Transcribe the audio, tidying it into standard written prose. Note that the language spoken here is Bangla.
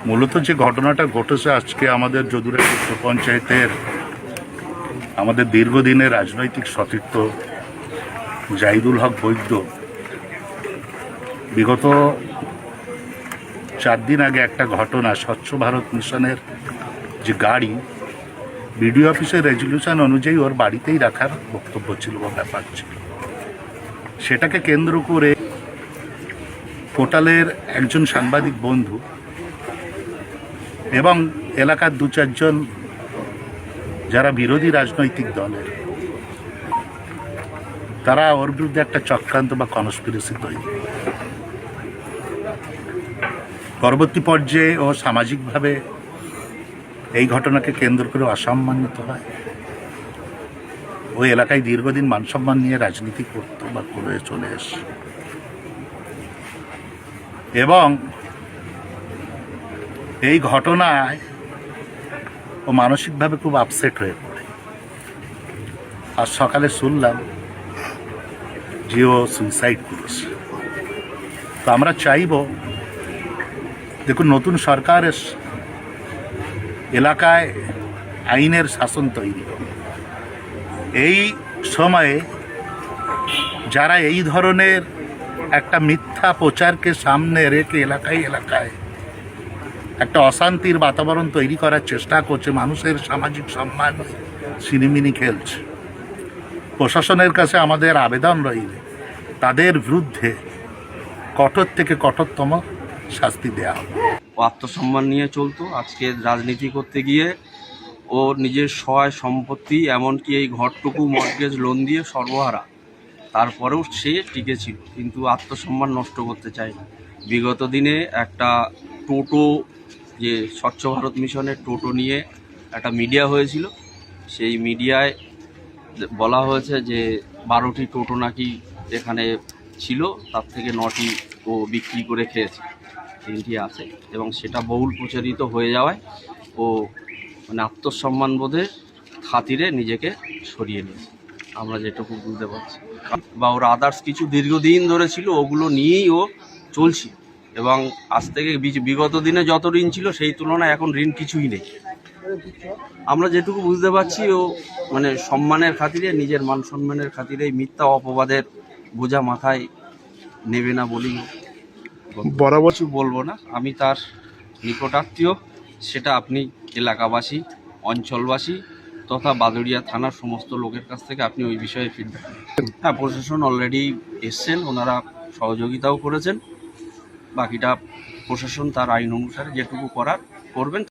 মূলত যে ঘটনাটা ঘটেছে আজকে আমাদের যদুরা উত্তর পঞ্চায়েতের আমাদের দীর্ঘদিনের রাজনৈতিক সতীর্থ জাহিদুল হক বৈদ্য বিগত 4 দিন আগে একটা ঘটনা, স্বচ্ছ ভারত মিশনের যে গাড়ি বিডিও অফিসের রেজলিউশন অনুযায়ী ওর বাড়িতেই রাখার বক্তব্য ছিল বা ব্যাপার ছিল, সেটাকে কেন্দ্র করে পোর্টালের একজন সাংবাদিক বন্ধু এবং এলাকার 2-4 জন যারা বিরোধী রাজনৈতিক দলের, তারা ওর বিরুদ্ধে একটা চক্রান্ত বা কনস্পিরেসি তৈরি। পরবর্তী পর্যায়ে ও সামাজিকভাবে এই ঘটনাকে কেন্দ্র করে অসম্মানিত হয়। ওই এলাকায় দীর্ঘদিন মানসম্মান নিয়ে রাজনীতি করত বা করে চলে এসে, এবং এই ঘটনায় ও মানসিকভাবে খুব আপসেট হয়ে পড়ে। আর সকালে শুনলাম যে ও সুইসাইড করেছে। তো আমরা চাইব, দেখুন, নতুন সরকার এলাকায় আইনের শাসন তৈরি হবে। এই সময়ে যারা এই ধরনের একটা মিথ্যা প্রচারকে সামনে রেখে এলাকায় এলাকায় একটা অশান্তির বাতাবরণ তৈরি করার চেষ্টা করছে, মানুষের সামাজিক সম্মান সিনিমিনি খেলছে, প্রশাসনের কাছে আমাদের আবেদন রইল তাদের বিরুদ্ধে কঠোর থেকে কঠোরতম শাস্তি দেওয়া হবে। ও আত্মসম্মান নিয়ে চলতো। আজকে রাজনীতি করতে গিয়ে ও নিজের সহায় সম্পত্তি, এমনকি এই ঘরটুকু মর্টগেজ লোন দিয়ে সর্বহারা, তারপরেও সে টিকে ছিল, কিন্তু আত্মসম্মান নষ্ট করতে চায় না। বিগত দিনে একটা টোটো, যে স্বচ্ছ ভারত মিশনের টোটো নিয়ে একটা মিডিয়া হয়েছিল, সেই মিডিয়ায় বলা হয়েছে যে 12টি টোটো নাকি এখানে ছিল, তার থেকে 9টি ও বিক্রি করে খেয়েছে, 3টি আছে, এবং সেটা বহুল প্রচারিত হয়ে যাওয়ায় ও মানে আত্মসম্মান বোধের খাতিরে নিজেকে সরিয়ে নিয়েছে, আমরা যেটুকু বুঝতে পারছি। বা ওর আদার্স কিছু দীর্ঘদিন ধরে ছিল, ওগুলো নিয়েই ও চলছে, এবং আজ থেকে বিগত দিনে যত ঋণ ছিল সেই তুলনায় এখন ঋণ কিছুই নেই। আমরা যেটুকু বুঝতে পারছি, ও মানে সম্মানের খাতিরে, নিজের মান সম্মানের খাতিরে মিথ্যা অপবাদের বোঝা মাথায় নেবে না বলেই বরাবর কিছু বলবো না। আমি তার নিকটাত্মীয়, সেটা আপনি এলাকাবাসী, অঞ্চলবাসী তথা বাদুড়িয়া থানার সমস্ত লোকের কাছ থেকে আপনি ওই বিষয়ে ফিডব্যাক নেন। হ্যাঁ, প্রশাসন অলরেডি এসছেন, ওনারা সহযোগিতাও করেছেন। বাকিটা প্রশাসন তার আইন অনুসারে যেটুকু করার করবেন।